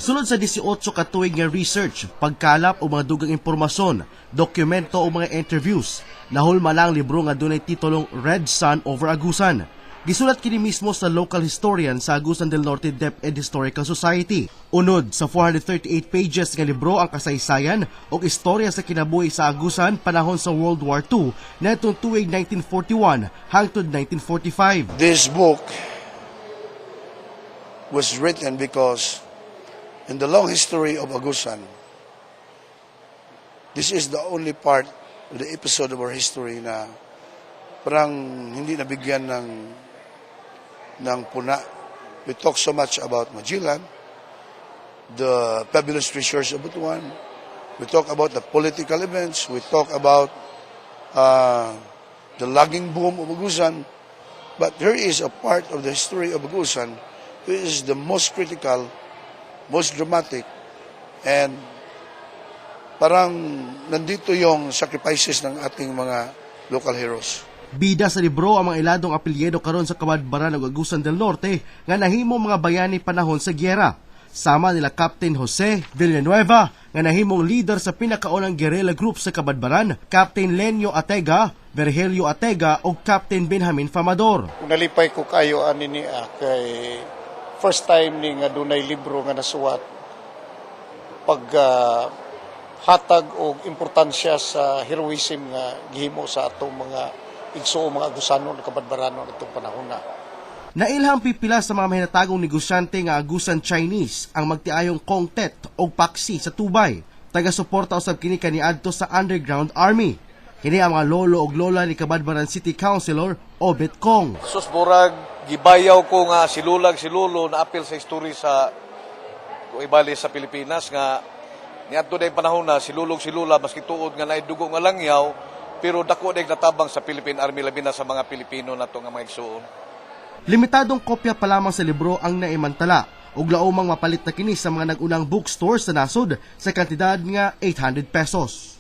Sulod sa 18 ka tuig nga research, pagkalap o mga dugang impormasyon, dokumento o mga interviews, nahulma lang libro nga dunay titulong Red Sun over Agusan. Gisulat kini mismo sa local historian sa Agusan del Norte Dep Ed Historical Society. Unod sa 438 pages nga libro ang kasaysayan o istorya sa kinabuhi sa Agusan panahon sa World War II na itong tuig 1941 hangtod 1945. This book was written because in the long history of Agusan, this is the only part of the episode of our history na parang hindi nabigyan ng puna. We talk so much about Magellan, the fabulous treasures of Butuan. We talk about the political events. We talk about the logging boom of Agusan. But here is a part of the history of Agusan which is the most critical, most dramatic, and parang nandito yung sacrifices ng ating mga local heroes. Bida sa libro ang mga iladong apelyido karon sa Kabadbaran ug Agusan del Norte nga nahimo mga bayani panahon sa gyera. Sama nila Captain Jose Villanueva nga nahimong leader sa pinakaunang guerrilla group sa Kabadbaran, Captain Lenyo Atega, Virgilio Atega ug Captain Benjamin Famador. Nalipay ko kayo ani ni kay first time ni nga dunay libro nga nasuwat pag hatag og importansya sa heroism nga gihimo sa atong mga igsuo mga Agusano na Kabadbarano nitong panahon na. Nailhang pipila sa mga mahinatagong negosyante nga Agusan Chinese ang magtiayong Kongtet o Paksi sa Tubay. Taga-suporta usab kini kaniadto sa underground army. Kini ang mga lolo ug lola ni Kabadbaran City Councilor Obet Kong. Sus murag gibayaw ko nga si lolo na apil sa history sa ibali sa Pilipinas nga niadto day panahon na si lula maski tuod nga naidugo nga langyaw pero dako day natabang sa Philippine Army labi na sa mga Pilipino nato nga mga igsuon. Limitadong kopya pa lamang sa libro ang naimantala ug laumang mapalit na kini sa mga nag-unang bookstore sa nasod sa kantidad nga 800 pesos.